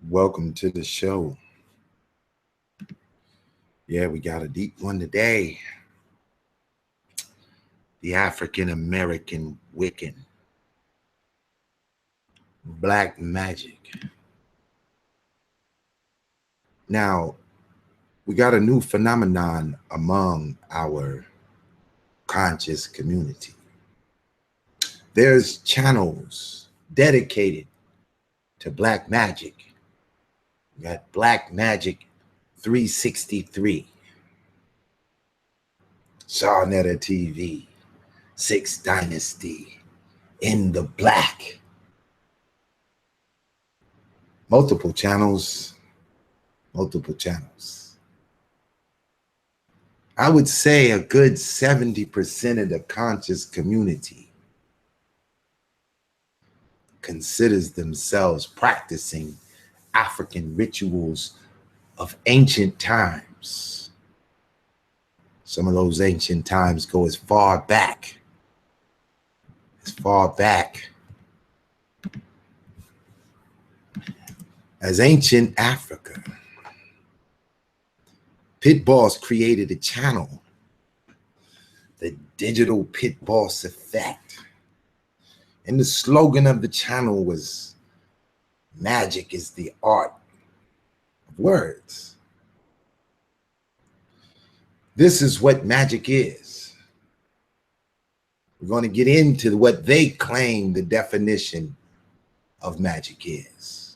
Welcome to the show. Yeah, we got a deep one today. The African American Wiccan, Black Magic. Now, we got a new phenomenon among our conscious community. There's channels dedicated to Black Magic. We got Black Magic 363, Sarnetta TV, Sixth Dynasty, In the Black. Multiple channels. I would say a good 70% of the conscious community considers themselves practicing African rituals of ancient times. Some of those ancient times go as far back as ancient Africa. Pit Boss created a channel, the Digital Pit Boss Effect. And the slogan of the channel was, "Magic is the art of words." This is what magic is. We're going to get into what they claim the definition of magic is.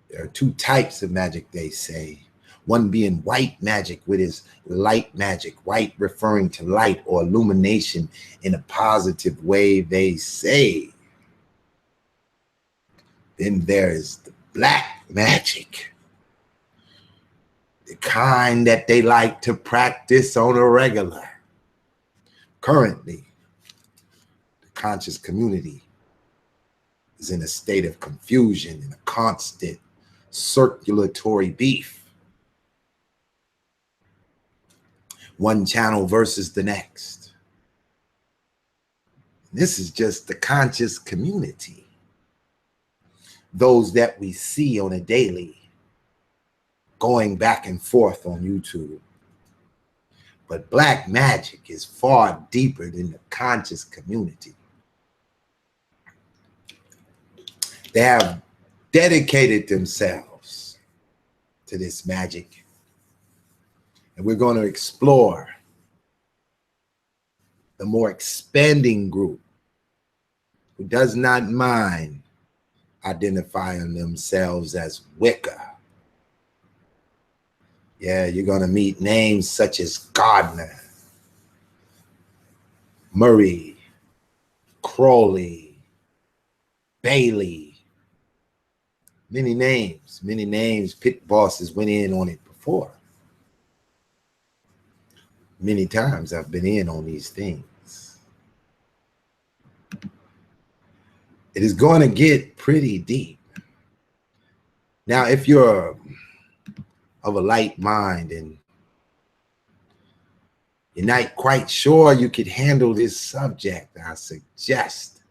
There are two types of magic, they say. One being white magic, which is light magic, white referring to light or illumination in a positive way, they say. Then there is the black magic, the kind that they like to practice on a regular. Currently, the conscious community is in a state of confusion and a constant circulatory beef. One channel versus the next. This is just the conscious community. Those that we see on a daily, going back and forth on YouTube. But black magic is far deeper than the conscious community. They have dedicated themselves to this magic. And we're going to explore the more expanding group who does not mind identifying themselves as Wicca. Yeah, you're going to meet names such as Gardner, Murray, Crowley, Bailey. Many names. Pit bosses went in on it before. Many times I've been in on these things. It is going to get pretty deep. Now, if you're of a light mind and you're not quite sure you could handle this subject, I suggest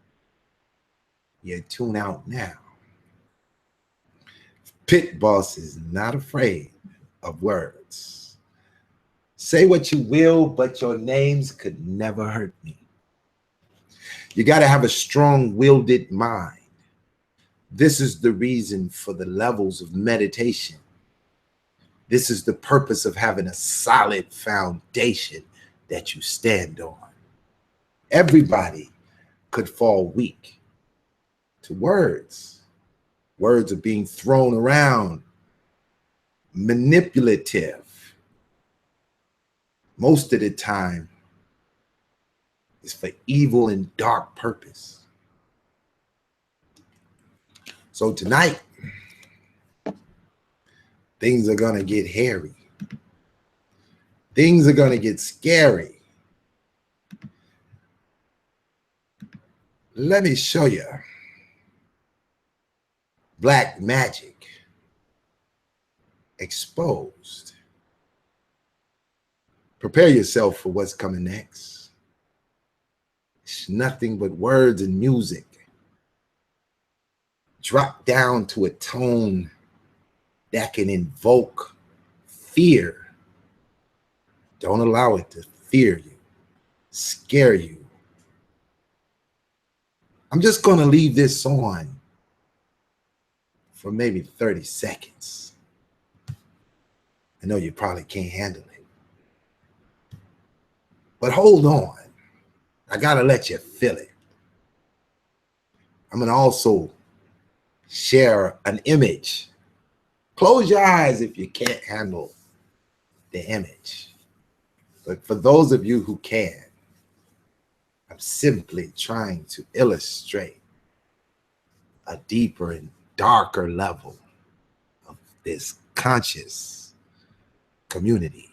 you tune out now. Pit Boss is not afraid of words. Say what you will, but your names could never hurt me. You got to have a strong-willed mind. This is the reason for the levels of meditation. This is the purpose of having a solid foundation that you stand on. Everybody could fall weak to words. Words are being thrown around, manipulative. Most of the time, it's for evil and dark purpose. So tonight, things are going to get hairy. Things are going to get scary. Let me show you black magic exposed. Prepare yourself for what's coming next. It's nothing but words and music. drop down to a tone that can invoke fear. Don't allow it to fear you, scare you. I'm just going to leave this on for maybe 30 seconds. I know you probably can't handle it. But hold on. I got to let you feel it. I'm going to also share an image. Close your eyes if you can't handle the image. But for those of you who can, I'm simply trying to illustrate a deeper and darker level of this conscious community.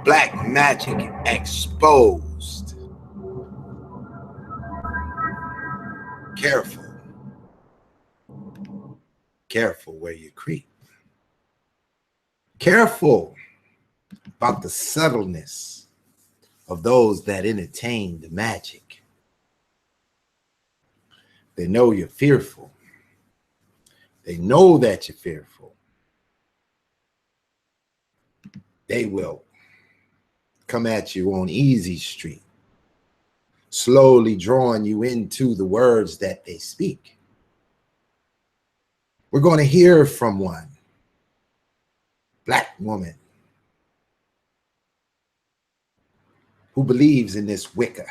Black magic exposed. Careful. Careful where you creep. Careful about the subtleness of those that entertain the magic. They know you're fearful. They know that you're fearful. They will come at you on easy street, slowly drawing you into the words that they speak. We're going to hear from one Black woman who believes in this Wicca,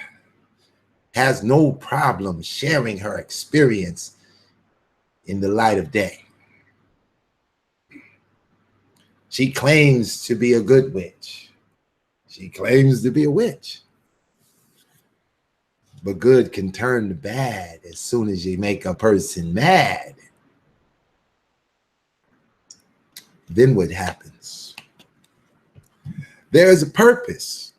has no problem sharing her experience in the light of day. She claims to be a good witch. She claims to be a witch. But good can turn to bad as soon as you make a person mad. Then what happens? There's a purpose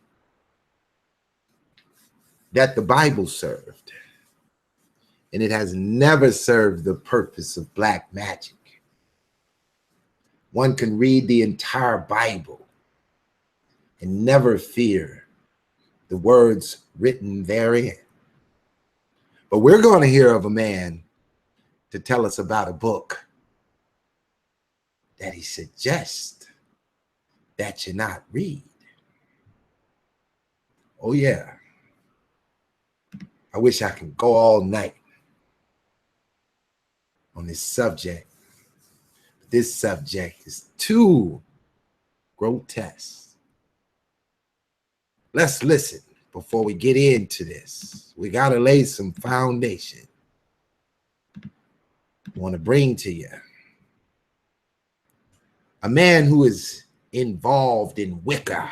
that the Bible served, and it has never served the purpose of black magic. One can read the entire Bible and never fear the words written therein. But we're going to hear of a man to tell us about a book that he suggests that you not read. Oh yeah. I wish I could go all night on this subject. But this subject is too grotesque. Let's listen before we get into this. We got to lay some foundation. I want to bring to you a man who is involved in Wicca.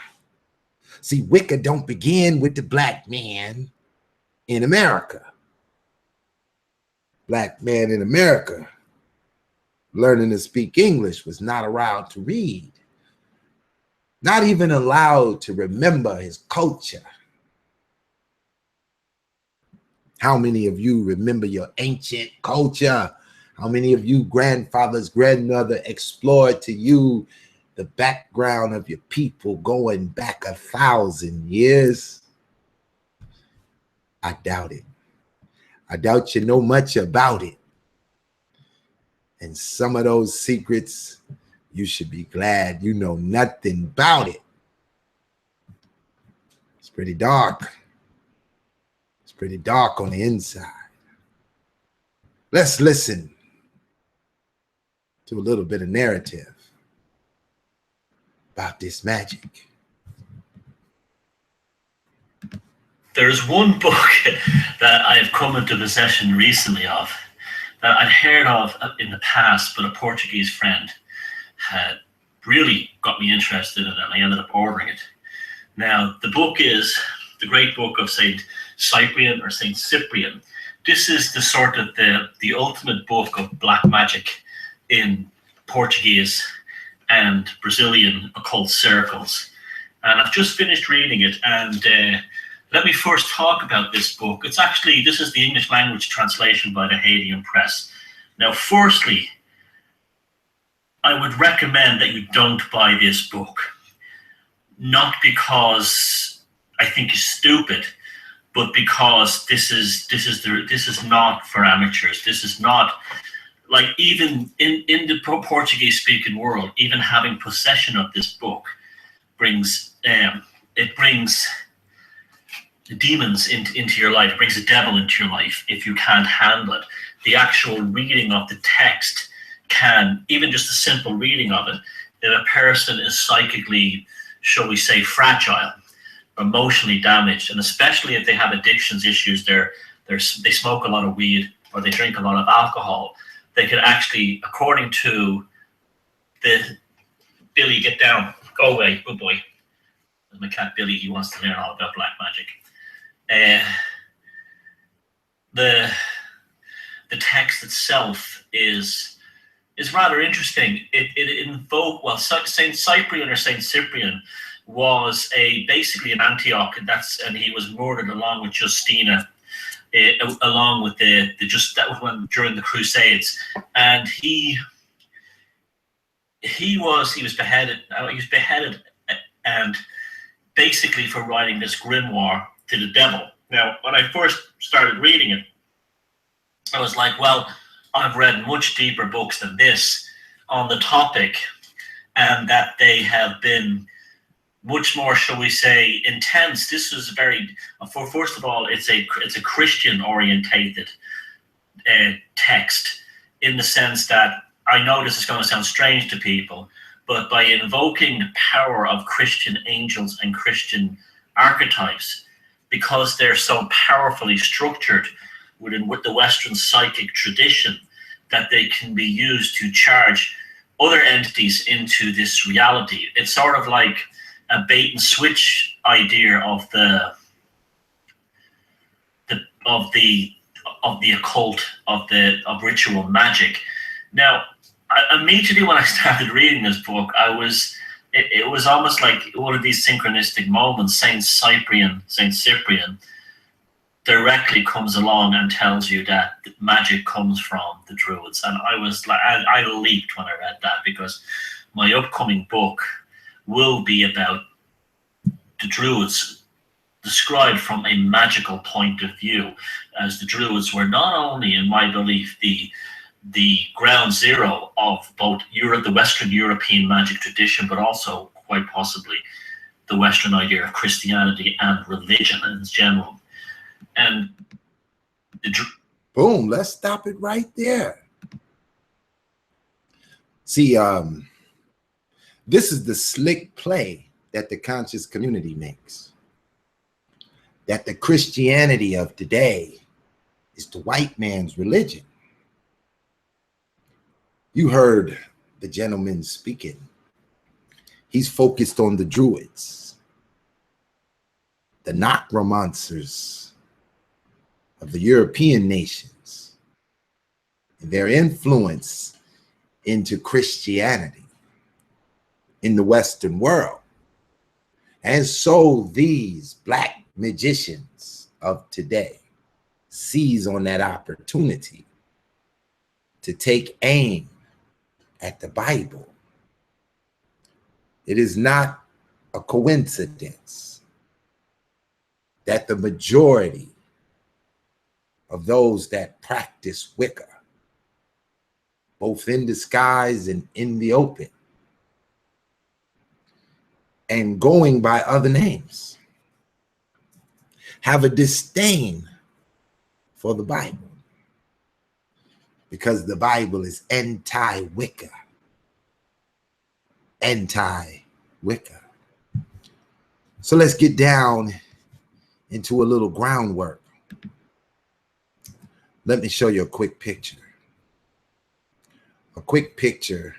See, Wicca don't begin with the black man in America. Black man in America learning to speak English was not allowed to read, not even allowed to remember his culture. How many of you remember your ancient culture? How many of you grandfathers, grandmother explored to you the background of your people going back 1,000 years? I doubt it. I doubt you know much about it. And some of those secrets, you should be glad you know nothing about it. It's pretty dark. It's pretty dark on the inside. Let's listen to a little bit of narrative about this magic. There's one book that I've come into possession recently of that I'd heard of in the past, but a Portuguese friend had really got me interested in it, and I ended up ordering it. Now, the book is the great book of Saint Cyprian or Saint Cyprian. This is the sort of the ultimate book of black magic in Portuguese and Brazilian occult circles. And I've just finished reading it, and let me first talk about this book. This is the English language translation by the Hadean Press. Now, firstly, I would recommend that you don't buy this book. Not because I think it's stupid, but because this is not for amateurs. This is not, like, even in the Portuguese-speaking world, even having possession of this book brings demons into your life. It brings the devil into your life if you can't handle it. The actual reading of the text can, even just a simple reading of it, if a person is psychically, shall we say, fragile, emotionally damaged, and especially if they have addictions issues, they smoke a lot of weed or they drink a lot of alcohol, they could actually, according to the Billy, get down, go away, good boy. My cat Billy, he wants to learn all about black magic. The text itself is rather interesting. It invoked, well, Saint Cyprian or Saint Cyprian was basically an Antioch, and he was murdered along with Justina, along with that was when during the Crusades, and he was beheaded. He was beheaded, and basically for writing this grimoire to the devil. Now, when I first started reading it, I was like, well, I've read much deeper books than this on the topic, and that they have been much more, shall we say, intense. This was first of all, it's a Christian orientated text, in the sense that, I know this is going to sound strange to people, but by invoking the power of Christian angels and Christian archetypes, because they're so powerfully structured with the Western psychic tradition, that they can be used to charge other entities into this reality. It's sort of like a bait and switch idea of the occult, of ritual magic. Now, immediately when I started reading this book, it was almost like one of these synchronistic moments. Saint Cyprian directly comes along and tells you that magic comes from the Druids. And I was like, I leaped when I read that, because my upcoming book will be about the Druids described from a magical point of view, as the Druids were not only, in my belief, the ground zero of both the Western European magic tradition, but also quite possibly the Western idea of Christianity and religion in general. And boom, let's stop it right there. See, this is the slick play that the conscious community makes. That the Christianity of today is the white man's religion. You heard the gentleman speaking. He's focused on the Druids, the necromancers of the European nations, and their influence into Christianity in the Western world. And so these black magicians of today seize on that opportunity to take aim at the Bible. It is not a coincidence that the majority of those that practice Wicca, both in disguise and in the open, and going by other names, have a disdain for the Bible, because the Bible is anti-Wicca. anti-Wicca. So let's get down into a little groundwork. Let me show you a quick picture. A quick picture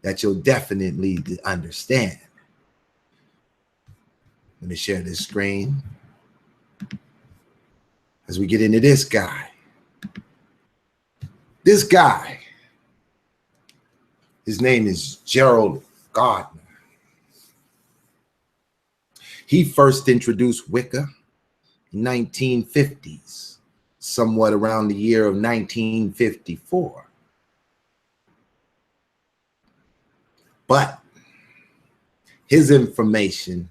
that you'll definitely understand. Let me share this screen as we get into this guy. This guy, his name is Gerald Gardner. He first introduced Wicca in 1950s, somewhat around the year of 1954. But his information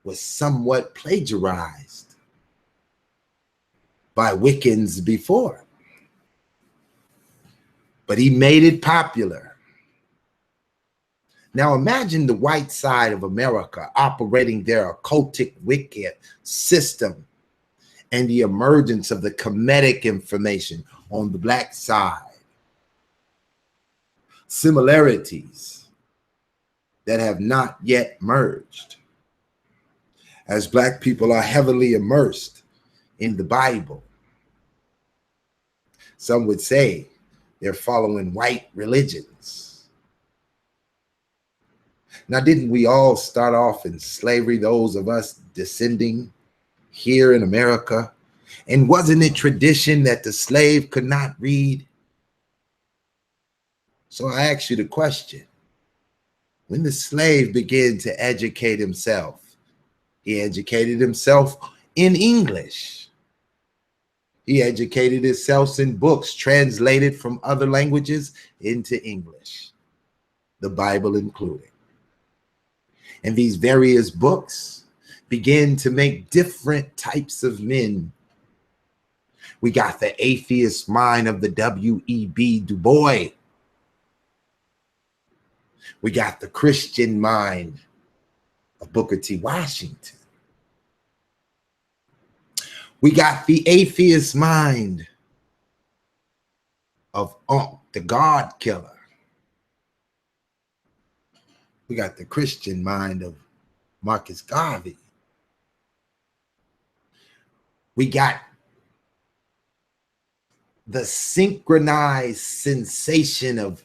was somewhat plagiarized by Wiccans before. But he made it popular. Now imagine the white side of America operating their occultic Wicca system and the emergence of the Kemetic information on the black side. Similarities that have not yet merged, as black people are heavily immersed in the Bible. Some would say they're following white religions. Now, didn't we all start off in slavery, those of us descending here in America? And wasn't it tradition that the slave could not read? So I ask you the question, when the slave began to educate himself, he educated himself in English. He educated himself in books translated from other languages into English, the Bible included. And these various books began to make different types of men. We got the atheist mind of the W.E.B. Du Bois. We got the Christian mind of Booker T. Washington. We got the atheist mind of the God Killer. We got the Christian mind of Marcus Garvey. We got the synchronized sensation of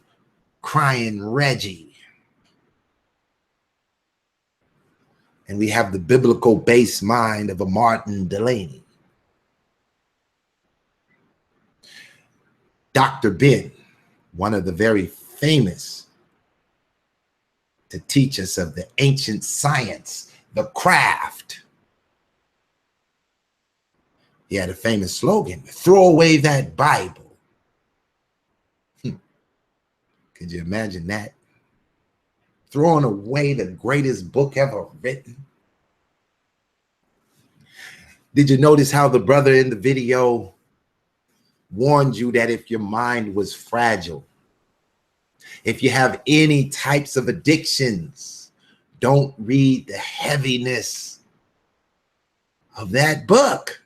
Crying Reggie. And we have the biblical based mind of a Martin Delaney. Dr. Ben, one of the very famous to teach us of the ancient science, the craft. He had a famous slogan, throw away that Bible. Could you imagine that? Throwing away the greatest book ever written. Did you notice how the brother in the video warned you that if your mind was fragile, if you have any types of addictions, don't read the heaviness of that book?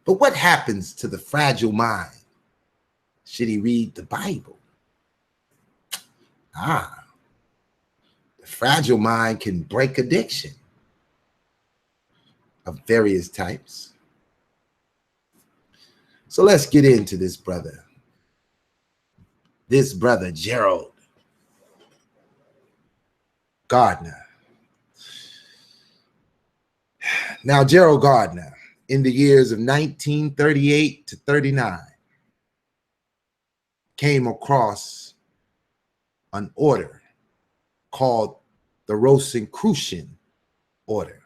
But what happens to the fragile mind? Should he read the Bible? The fragile mind can break addiction of various types. So let's get into this brother. This brother, Gerald Gardner. Now, Gerald Gardner, in the years of 1938 to 39, came across an order called the Rosicrucian Order.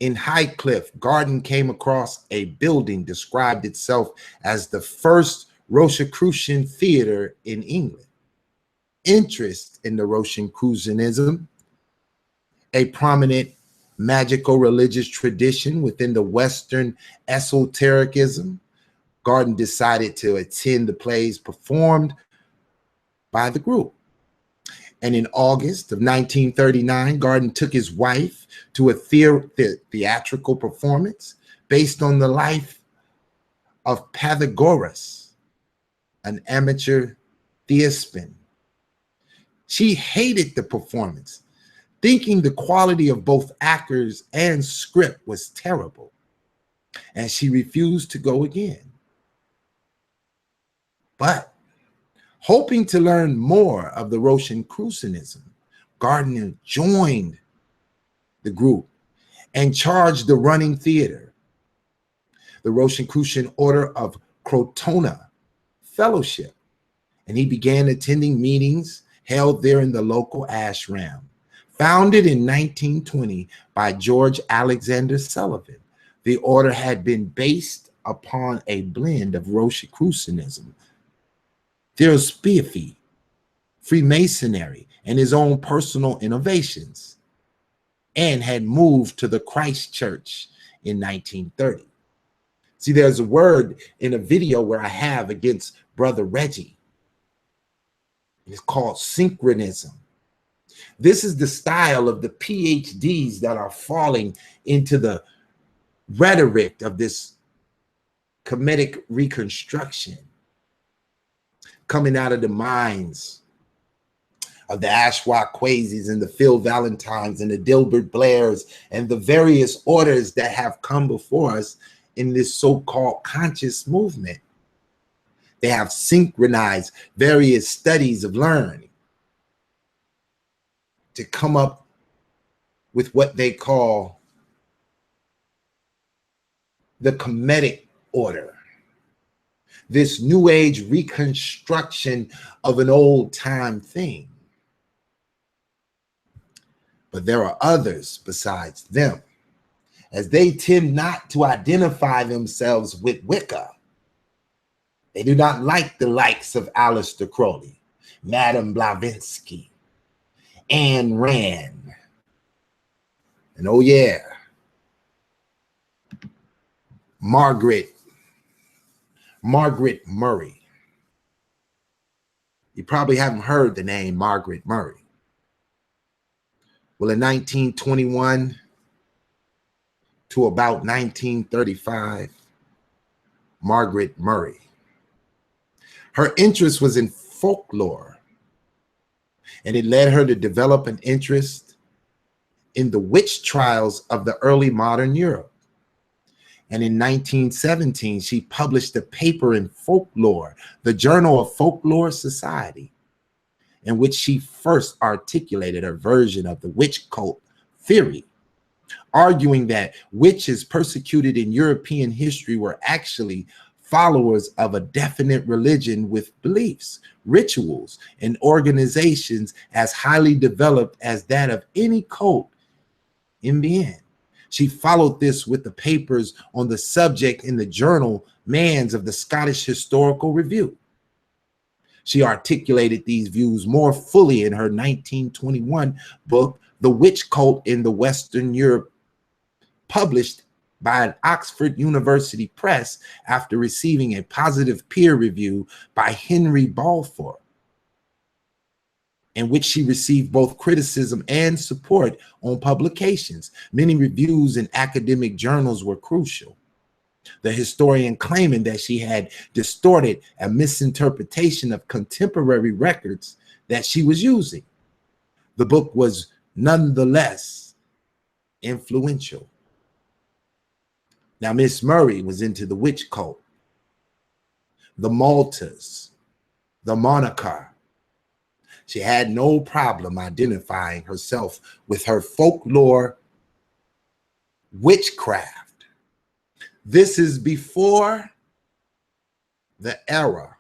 In Highcliffe, Gardner came across a building described itself as the first Rosicrucian theater in England. Interest in the Rosicrucianism, a prominent magical religious tradition within the Western esotericism, Gardner decided to attend the plays performed by the group. And in August of 1939, Gardner took his wife to a theatrical performance based on the life of Pythagoras, an amateur Theospin. She hated the performance, thinking the quality of both actors and script was terrible, and she refused to go again. But hoping to learn more of the Rosicrucianism, Gardner joined the group and charged the running theater. The Rosicrucian Order of Crotona Fellowship, and he began attending meetings held there in the local ashram. Founded in 1920 by George Alexander Sullivan, the order had been based upon a blend of Rosicrucianism, Theosophy, Freemasonry, and his own personal innovations, and had moved to the Christ Church in 1930. See, there's a word in a video where I have against Brother Reggie. It's called synchronism. This is the style of the PhDs that are falling into the rhetoric of this comedic reconstruction, coming out of the minds of the Ashwaquazis and the Phil Valentines and the Dilbert Blairs and the various orders that have come before us in this so-called conscious movement. They have synchronized various studies of learning to come up with what they call the comedic order, this new age reconstruction of an old time thing. But there are others besides them, as they tend not to identify themselves with Wicca. They do not like the likes of Aleister Crowley, Madame Blavatsky, Ayn Rand, and oh yeah, Margaret Murray. You probably haven't heard the name Margaret Murray. Well, in 1921 to about 1935, Margaret Murray, her interest was in folklore, and it led her to develop an interest in the witch trials of the early modern Europe. And in 1917, she published a paper in Folklore, the Journal of Folklore Society, in which she first articulated her version of the witch cult theory, arguing that witches persecuted in European history were actually followers of a definite religion with beliefs, rituals, and organizations as highly developed as that of any cult in Vienna. She followed this with the papers on the subject in the journal Mans of the Scottish Historical Review. She articulated these views more fully in her 1921 book, The Witch Cult in the Western Europe, published by an Oxford University Press after receiving a positive peer review by Henry Balfour, in which she received both criticism and support on publications. Many reviews in academic journals were crucial, the historian claiming that she had distorted a misinterpretation of contemporary records that she was using. The book was nonetheless influential. Now, Miss Murray was into the witch cult, the Maltas, the Monarcha. She had no problem identifying herself with her folklore witchcraft. This is before the era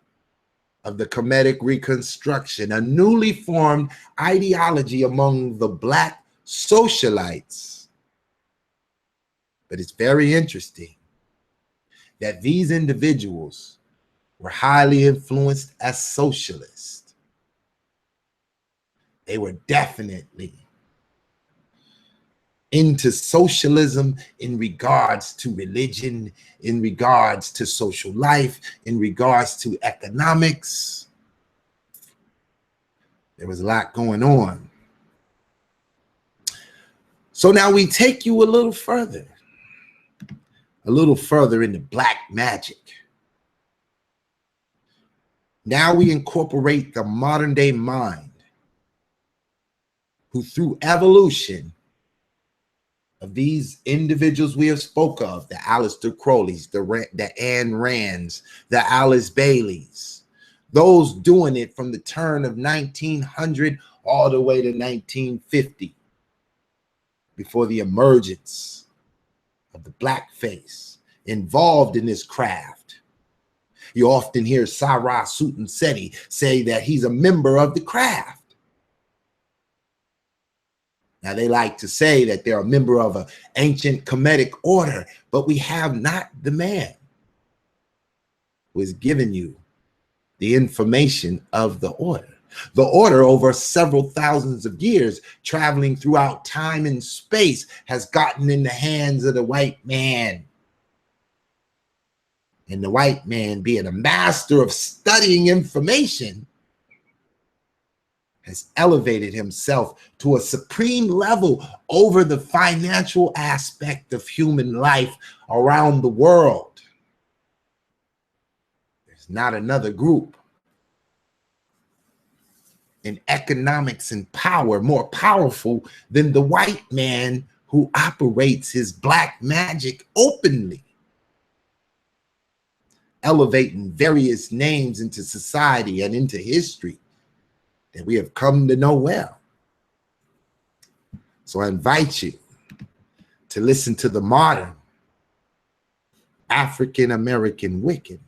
of the comedic reconstruction, a newly formed ideology among the Black socialites. But it's very interesting that these individuals were highly influenced as socialists. They were definitely into socialism in regards to religion, in regards to social life, in regards to economics. There was a lot going on. So now we take you a little further into black magic. Now we incorporate the modern day mind, who through evolution of these individuals we have spoke of, the Aleister Crowleys, the Anne Rands, the Alice Baileys, those doing it from the turn of 1900 all the way to 1950, before the emergence of the blackface involved in this craft. You often hear Sarah Sutanseti say that he's a member of the craft. Now, they like to say that they're a member of an ancient Kemetic order, but we have not the man who has given you the information of the order. The order, over several thousands of years, traveling throughout time and space, has gotten in the hands of the white man. And the white man, being a master of studying information, has elevated himself to a supreme level over the financial aspect of human life around the world. There's not another group in economics and power more powerful than the white man who operates his black magic openly, elevating various names into society and into history that we have come to know well. So I invite you to listen to the modern African-American Wiccan.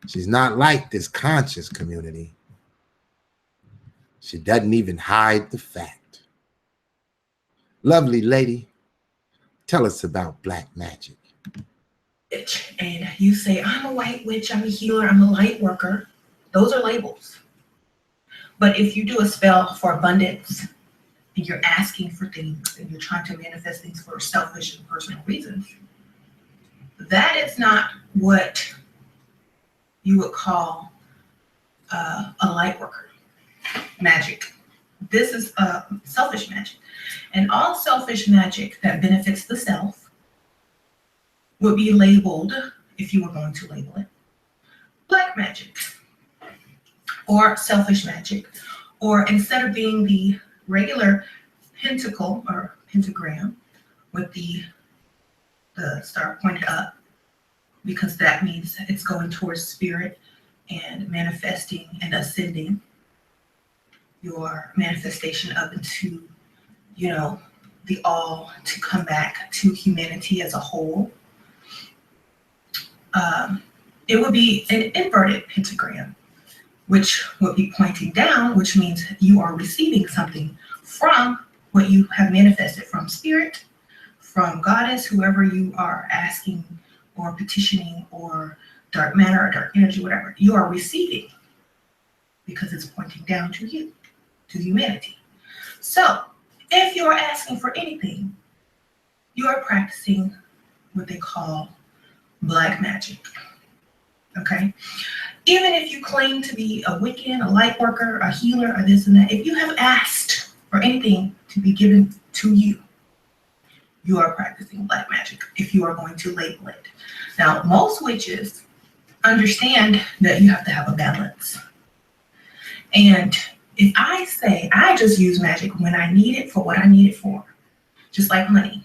She's not like this conscious community. She doesn't even hide the fact. Lovely lady, tell us about black magic. And you say, I'm a white witch, I'm a healer, I'm a light worker. Those are labels. But if you do a spell for abundance and you're asking for things and you're trying to manifest things for selfish and personal reasons, that is not what you would call a light worker magic. This is selfish magic. And all selfish magic that benefits the self would be labeled, if you were going to label it, black magic, or selfish magic, or instead of being the regular pentacle or pentagram with the star pointed up, because that means it's going towards spirit and manifesting and ascending your manifestation up into, the all, to come back to humanity as a whole. It would be an inverted pentagram, which would be pointing down, which means you are receiving something from what you have manifested from spirit, from goddess, whoever you are asking or petitioning, or dark matter or dark energy, whatever. You are receiving because it's pointing down to you, to humanity. So if you're asking for anything, you are practicing what they call black magic. Okay? Even if you claim to be a Wiccan, a light worker, a healer, or this and that, if you have asked for anything to be given to you, you are practicing black magic if you are going to label it. Now, most witches understand that you have to have a balance. And if I say I just use magic when I need it for what I need it for, just like money,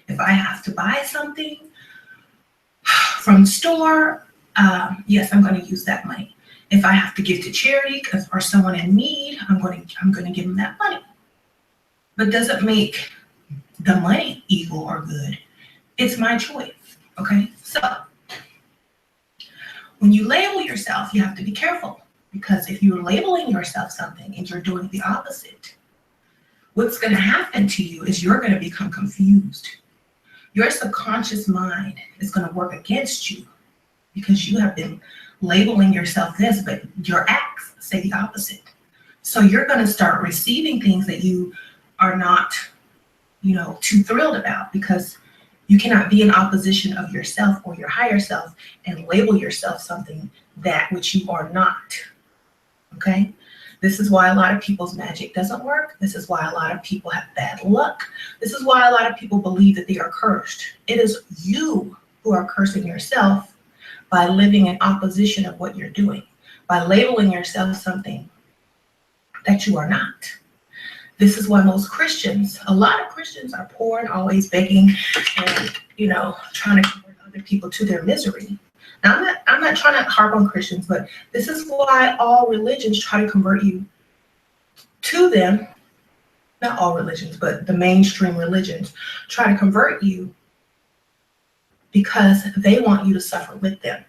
if I have to buy something from the store, yes, I'm going to use that money. If I have to give to charity or someone in need, I'm going to give them that money. But doesn't make the money evil or good. It's my choice. Okay, so when you label yourself, you have to be careful, because if you're labeling yourself something and you're doing the opposite, what's going to happen to you is you're going to become confused. Your subconscious mind is going to work against you because you have been labeling yourself this, but your acts say the opposite. So you're going to start receiving things that you are not, too thrilled about, because you cannot be in opposition of yourself or your higher self and label yourself something that which you are not. Okay? This is why a lot of people's magic doesn't work. This is why a lot of people have bad luck. This is why a lot of people believe that they are cursed. It is you who are cursing yourself by living in opposition of what you're doing, by labeling yourself something that you are not. This is why most Christians, a lot of Christians are poor and always begging and, trying to convert other people to their misery. Now, I'm not trying to harp on Christians, but this is why all religions try to convert you to them. Not all religions, but the mainstream religions try to convert you because they want you to suffer with them.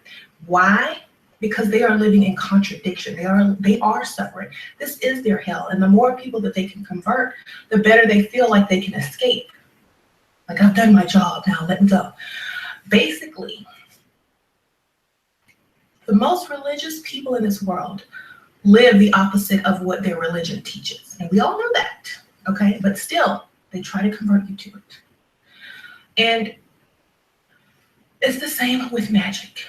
Why? Because they are living in contradiction. They are suffering. This is their hell. And the more people that they can convert, the better they feel like they can escape. Like, I've done my job, now let me go. Basically, the most religious people in this world live the opposite of what their religion teaches. And we all know that, okay? But still, they try to convert you to it. And it's the same with magic.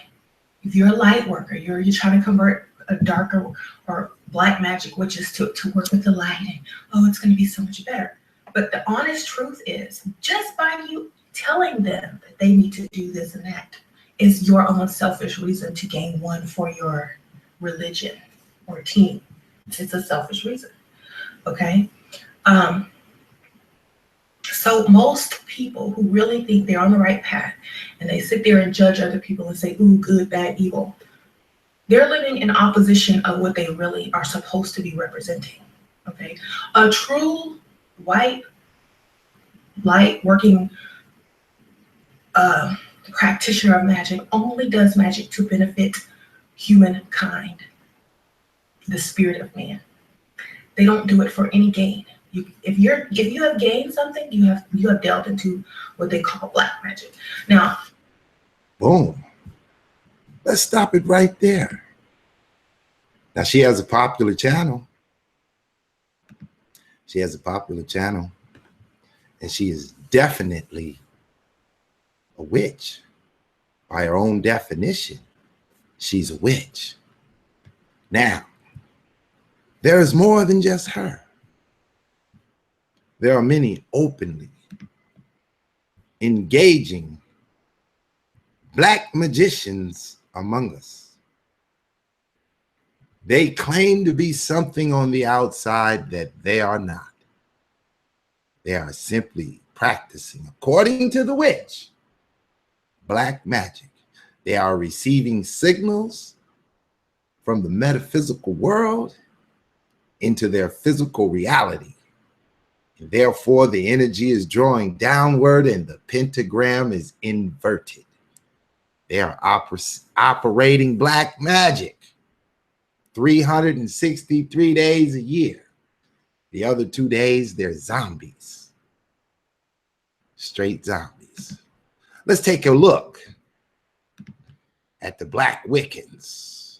If you're a light worker, you're trying to convert a darker or black magic witches to work with the light, and it's going to be so much better. But the honest truth is, just by you telling them that they need to do this and that is your own selfish reason to gain one for your religion or team. It's a selfish reason, okay? So most people who really think they're on the right path and they sit there and judge other people and say, ooh, good, bad, evil, they're living in opposition of what they really are supposed to be representing, okay? A true white, light working practitioner of magic only does magic to benefit humankind, the spirit of man. They don't do it for any gain. If you have gained something, you have delved into what they call black magic. Now, boom. Let's stop it right there. Now, she has a popular channel. And she is definitely a witch. By her own definition, she's a witch. Now, there is more than just her. There are many openly engaging black magicians among us. They claim to be something on the outside that they are not. They are simply practicing, according to the witch, black magic. They are receiving signals from the metaphysical world into their physical reality. Therefore, the energy is drawing downward and the pentagram is inverted. They are operating black magic 363 days a year. The other 2 days, they're zombies. Straight zombies. Let's take a look at the black Wiccans.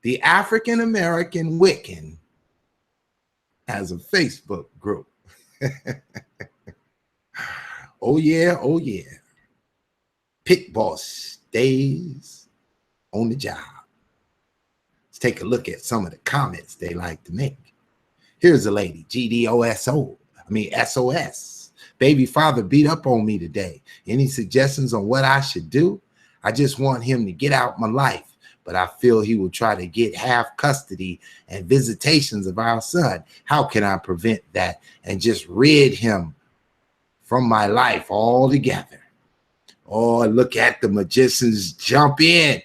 The African American Wiccan has a Facebook group. Oh yeah. Pitt boss stays on the job. Let's take a look at some of the comments they like to make. Here's a lady, SOS. Baby father beat up on me today. Any suggestions on what I should do? I just want him to get out my life, but I feel he will try to get half custody and visitations of our son. How can I prevent that and just rid him from my life altogether? Oh, look at the magicians jump in.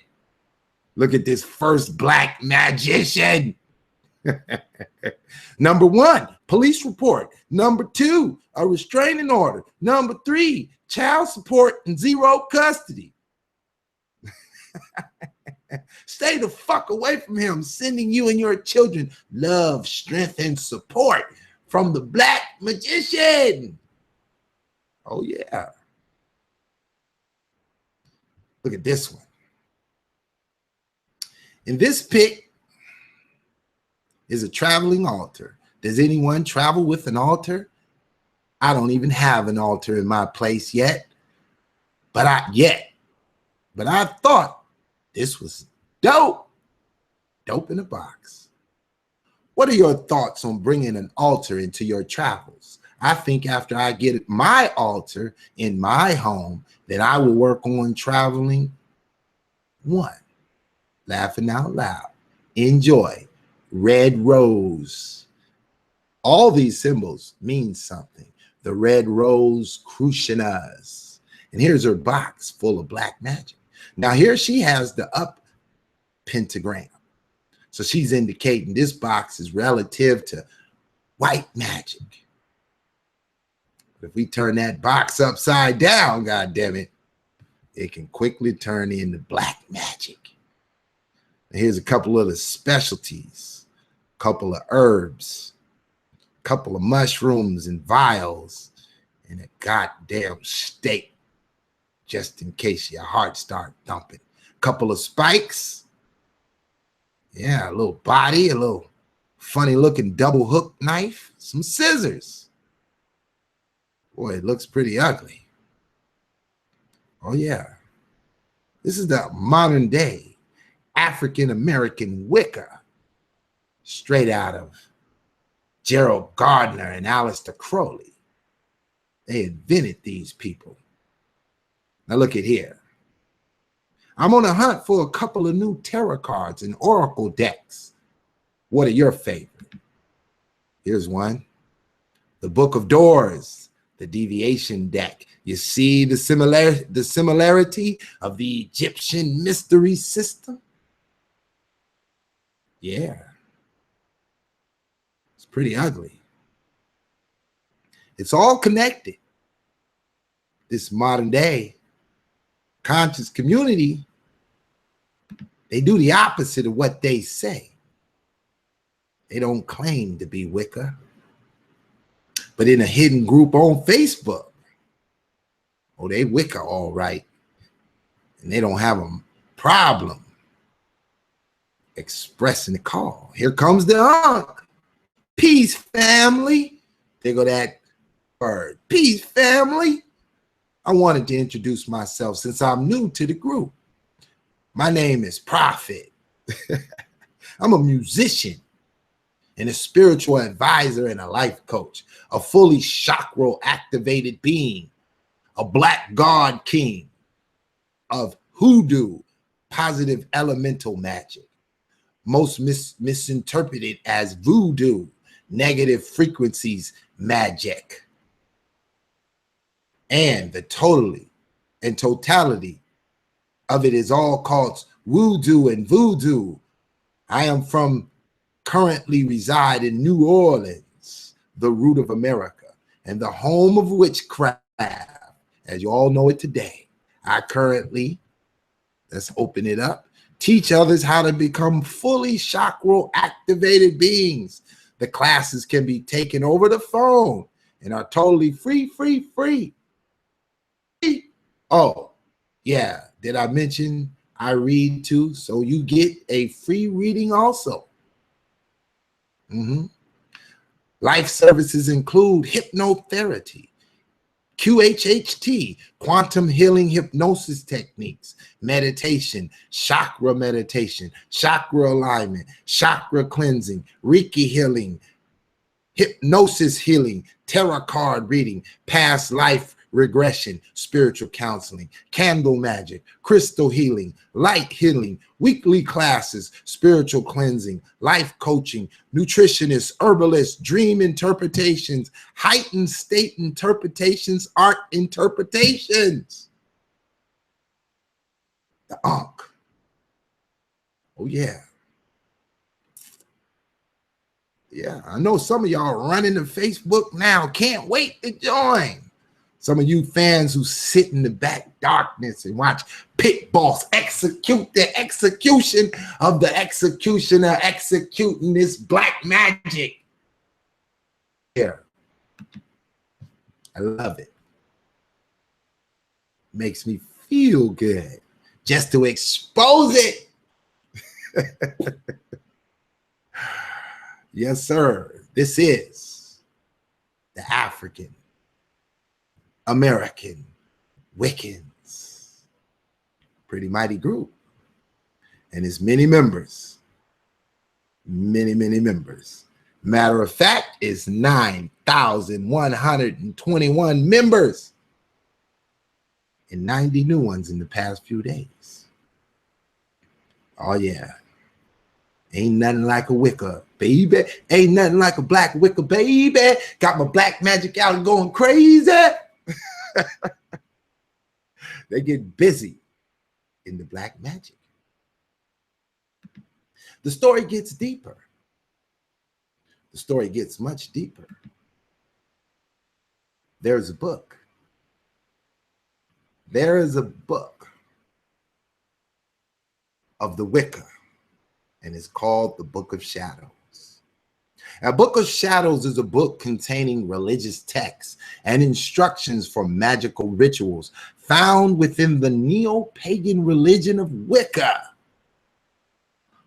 Look at this first black magician. Number 1, police report. Number 2, a restraining order. Number 3, child support and 0 custody. Stay the fuck away from him, sending you and your children love, strength, and support from the black magician. Oh, yeah. Look at this one. In this pic is a traveling altar. Does anyone travel with an altar? I don't even have an altar in my place yet. But I thought this was dope. Dope in a box. What are your thoughts on bringing an altar into your travels? I think after I get my altar in my home, then I will work on traveling one. laughing out loud, enjoy, red rose. All these symbols mean something. The red rose Krishnas. And here's her box full of black magic. Now here she has the up pentagram. So she's indicating this box is relative to white magic. If we turn that box upside down, God damn it, it can quickly turn into black magic. And here's a couple of the specialties, a couple of herbs, a couple of mushrooms and vials, and a goddamn steak, just in case your heart start thumping. A couple of spikes. Yeah, a little body, a little funny looking double hook knife, some scissors. Boy, it looks pretty ugly. Oh yeah. This is the modern day African-American Wicca, straight out of Gerald Gardner and Aleister Crowley. They invented these people. Now look at here. I'm on a hunt for a couple of new tarot cards and oracle decks. What are your favorite? Here's one. The Book of Doors, the Deviation deck. You see the similarity of the Egyptian mystery system? Yeah. It's pretty ugly. It's all connected. This modern day conscious community, they do the opposite of what they say. They don't claim to be Wicca, but in a hidden group on Facebook, oh, they Wicca all right, and they don't have a problem expressing the call. Here comes the Unk. Peace, family. There go that word. Peace, family. I wanted to introduce myself since I'm new to the group. My name is Prophet. I'm a musician and a spiritual advisor and a life coach, a fully chakra activated being, a black god king of hoodoo, positive elemental magic, most misinterpreted as voodoo, negative frequencies magic. And the totality of it is all called voodoo and voodoo. I am currently reside in New Orleans, the root of America, and the home of witchcraft, as you all know it today. I currently, let's open it up, teach others how to become fully chakra activated beings. The classes can be taken over the phone and are totally free. Oh, yeah. Did I mention I read too? So you get a free reading also. Life services include hypnotherapy, QHHT, quantum healing hypnosis techniques, meditation, chakra alignment, chakra cleansing, Reiki healing, hypnosis healing, tarot card reading, past life regression, spiritual counseling, candle magic, crystal healing, light healing, weekly classes, spiritual cleansing, life coaching, nutritionist, herbalist, dream interpretations, heightened state interpretations, art interpretations. The Ankh. Oh yeah. Yeah, I know some of y'all running to Facebook now. Can't wait to join. Some of you fans who sit in the back darkness and watch Pitt boss execute the execution of the executioner executing this black magic. Here. I love it. Makes me feel good just to expose it. Yes, sir. This is the African American Wiccans. Pretty mighty group. And it's many members. Many members. Matter of fact, it's 9,121 members and 90 new ones in the past few days. Oh yeah. Ain't nothing like a Wicca, baby. Ain't nothing like a black Wicca, baby. Got my black magic out and going crazy. They get busy in the black magic. The story gets deeper. The story gets much deeper. There's a book. There is a book of the Wicca, and it's called the Book of Shadows. A Book of Shadows is a book containing religious texts and instructions for magical rituals found within the neo-pagan religion of Wicca,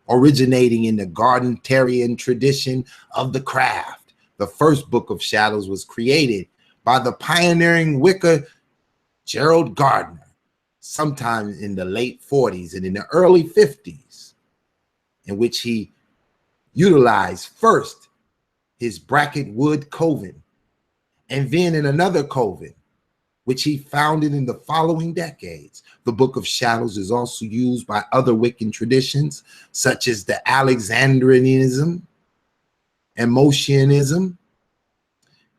originating in the Gardnerian tradition of the craft. The first Book of Shadows was created by the pioneering Wicca Gerald Gardner sometime in the late 40s and in the early 50s, in which he utilized first his bracket wood coven, and then in another coven, which he founded in the following decades. The Book of Shadows is also used by other Wiccan traditions, such as the Alexandrianism and Mosheanism,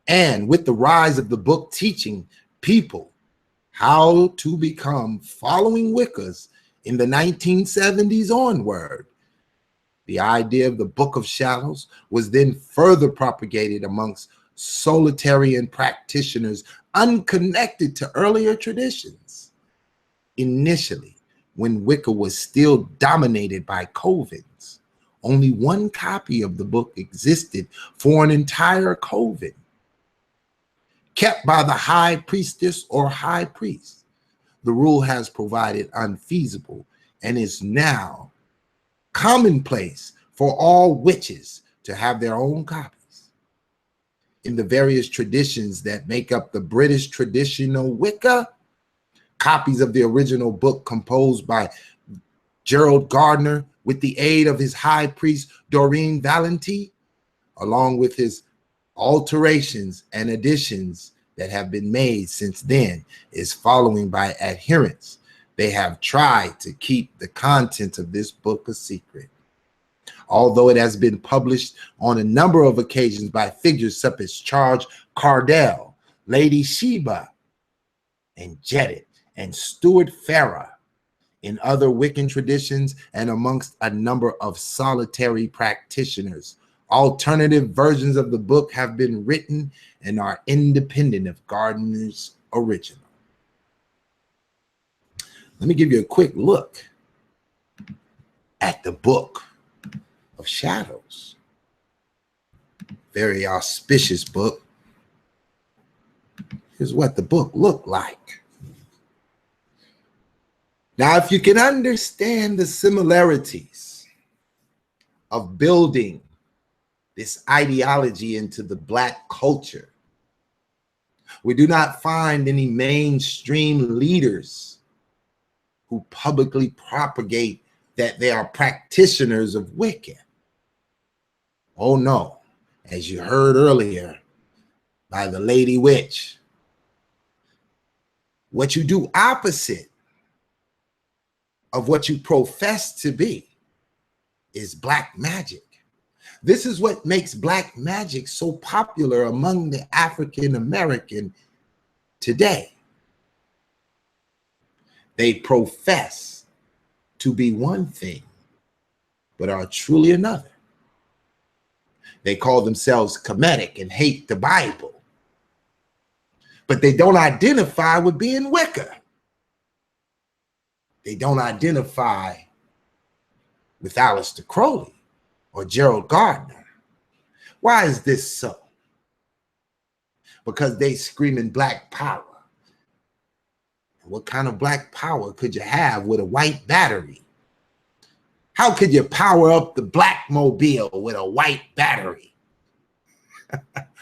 and with the rise of the book teaching people how to become following Wiccas in the 1970s onward, the idea of the Book of Shadows was then further propagated amongst solitarian practitioners unconnected to earlier traditions. Initially, when Wicca was still dominated by covens, only one copy of the book existed for an entire coven, kept by the high priestess or high priest. The rule has provided unfeasible and is now commonplace for all witches to have their own copies. In the various traditions that make up the British traditional Wicca, copies of the original book composed by Gerald Gardner with the aid of his high priest Doreen Valentine, along with his alterations and additions that have been made since then, is following by adherents. They have tried to keep the content of this book a secret. Although it has been published on a number of occasions by figures such as Charles Cardell, Lady Sheba, and Jedit, and Stuart Farrar, in other Wiccan traditions and amongst a number of solitary practitioners, alternative versions of the book have been written and are independent of Gardner's original. Let me give you a quick look at the Book of Shadows. Very auspicious book. Here's what the book looked like. Now, if you can understand the similarities of building this ideology into the Black culture, we do not find any mainstream leaders who publicly propagate that they are practitioners of Wicca. Oh no, as you heard earlier by the Lady Witch, what you do opposite of what you profess to be is black magic. This is what makes black magic so popular among the African American today. They profess to be one thing, but are truly another. They call themselves Kemetic and hate the Bible, but they don't identify with being Wicca. They don't identify with Aleister Crowley or Gerald Gardner. Why is this so? Because they screaming black power. What kind of black power could you have with a white battery? How could you power up the Black Mobile with a white battery?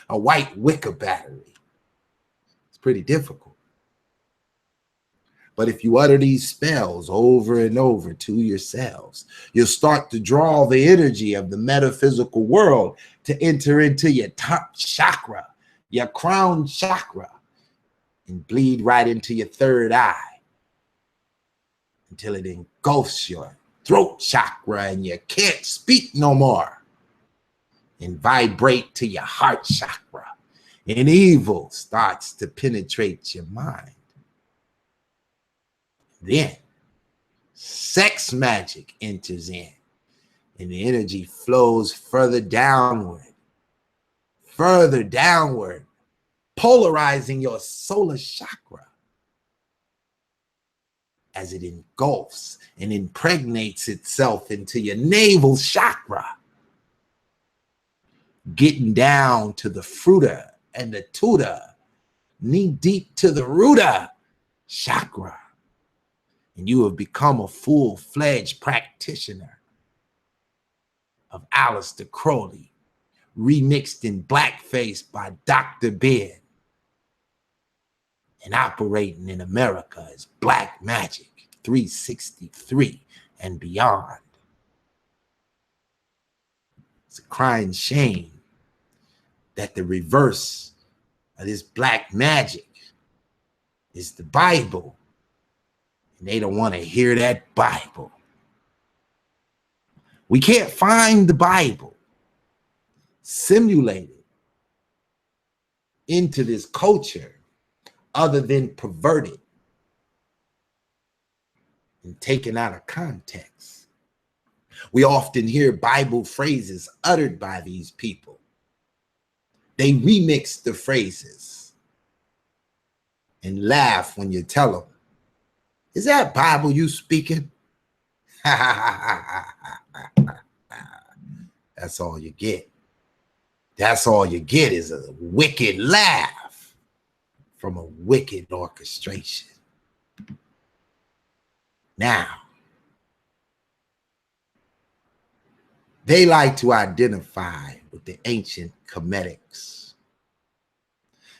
A white Wicca battery. It's pretty difficult. But if you utter these spells over and over to yourselves, you'll start to draw the energy of the metaphysical world to enter into your top chakra, your crown chakra, and bleed right into your third eye until it engulfs your throat chakra and you can't speak no more, and vibrate to your heart chakra, and evil starts to penetrate your mind. Then sex magic enters in, and the energy flows further downward, polarizing your solar chakra as it engulfs and impregnates itself into your navel chakra, getting down to the fruiter and the tutor, knee deep to the rooter chakra. And you have become a full-fledged practitioner of Aleister Crowley, remixed in blackface by Dr. Ben, and operating in America as Black Magic 363 and beyond. It's a crying shame that the reverse of this black magic is the Bible, and they don't want to hear that Bible. We can't find the Bible simulated into this culture other than perverted and taken out of context. We often hear Bible phrases uttered by these people. They remix the phrases and laugh when you tell them, "Is that Bible you speaking?" That's all you get. That's all you get is a wicked laugh from a wicked orchestration. Now, they like to identify with the ancient Kemetics.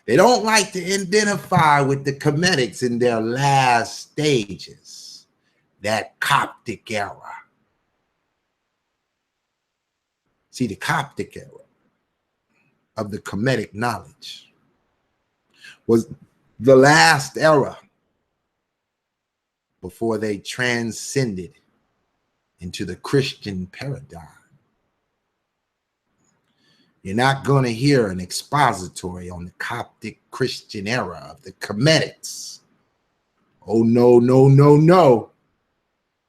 They don't like to identify with the Kemetics in their last stages, that Coptic era. See, the Coptic era of the Kemetic knowledge was the last era before they transcended into the Christian paradigm. You're not going to hear an expository on the Coptic Christian era of the Kemetics. Oh, no, no, no, no.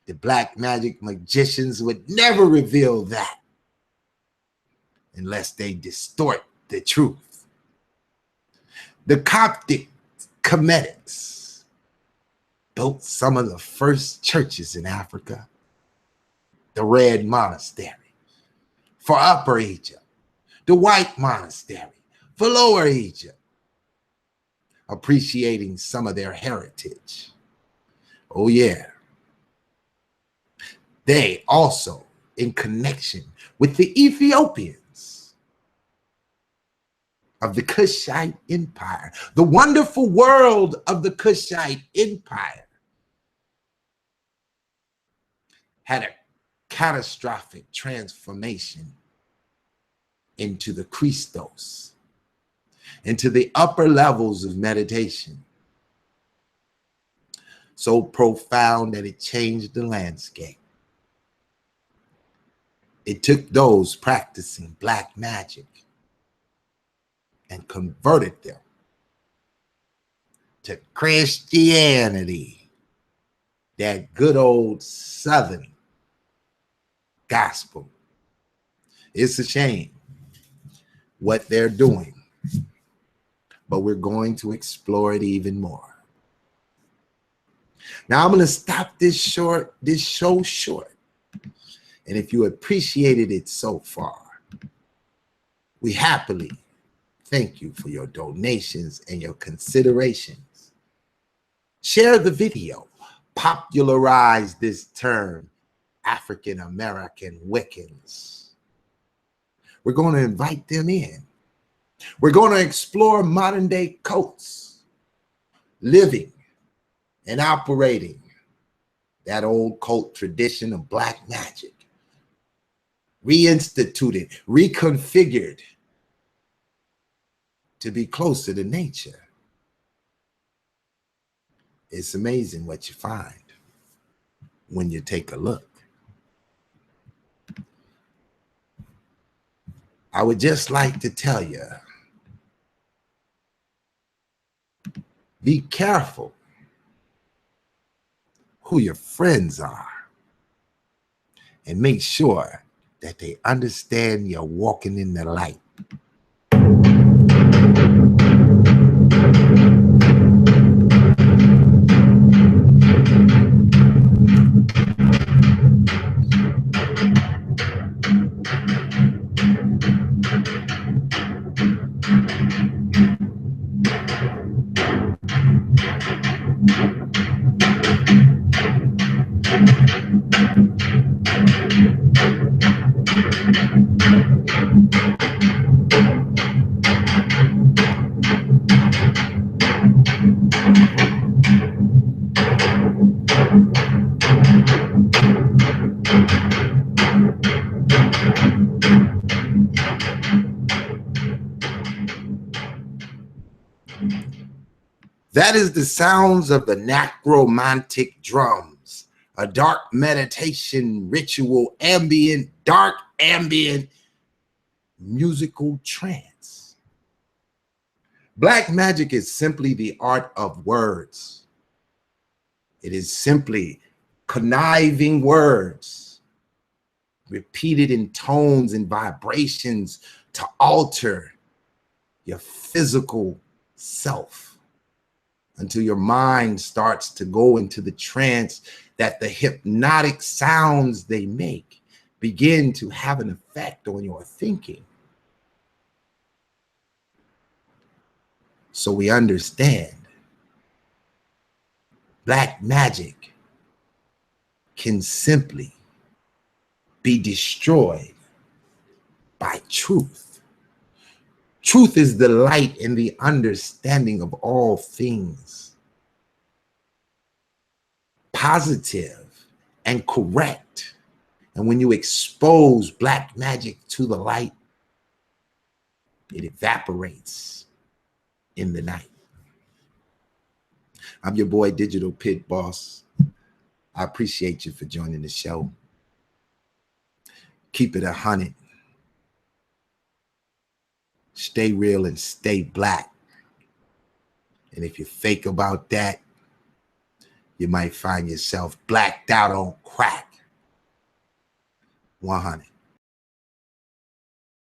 The black magic magicians would never reveal that unless they distort the truth. The Coptic Kemetics built some of the first churches in Africa. The Red Monastery for Upper Egypt, the White Monastery for Lower Egypt, appreciating some of their heritage. Oh yeah. They also in connection with the Ethiopians of the Kushite Empire, the wonderful world of the Kushite Empire, had a catastrophic transformation into the Christos, into the upper levels of meditation, so profound that it changed the landscape. It took those practicing black magic and converted them to Christianity, that good old Southern gospel. It's a shame what they're doing, but we're going to explore it even more. Now I'm going to stop this show short. And if you appreciated it so far, we happily thank you for your donations and your considerations. Share the video. Popularize this term, African American Wiccans. We're going to invite them in. We're going to explore modern day cults, living and operating that old cult tradition of black magic, reinstituted, reconfigured to be closer to nature. It's amazing what you find when you take a look. I would just like to tell you, be careful who your friends are, and make sure that they understand you're walking in the light. That is the sounds of the necromantic drums, a dark meditation ritual, dark ambient musical trance. Black magic is simply the art of words. It is simply conniving words, repeated in tones and vibrations to alter your physical self, until your mind starts to go into the trance that the hypnotic sounds they make begin to have an effect on your thinking. So we understand black magic can simply be destroyed by truth. Truth is the light and the understanding of all things. Positive and correct. And when you expose black magic to the light, it evaporates in the night. I'm your boy, Digital Pitt Boss. I appreciate you for joining the show. Keep it 100. Stay real and stay black. And if you're fake about that, you might find yourself blacked out on crack. 100.